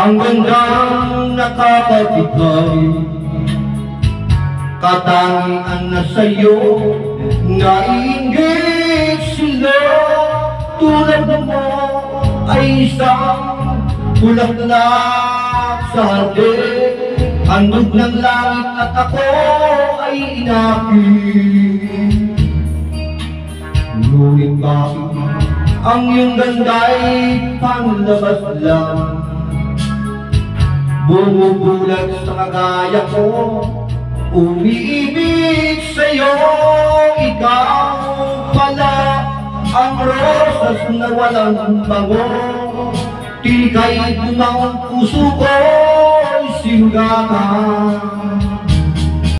Ang gandang nakakatibay, katangian na sa'yo, naiinggit sila. Tulad mo ay isang bulaklak sa hardin, handog ng langit at ako ay inakit. Ngunit bakit ang iyong ganda'y panlabas lang, bumubulag sa kagaya ko, umiibig sa'yo. Ikaw pala ang rosas na walang bango, tika'y dumang puso ko'y sinugatan.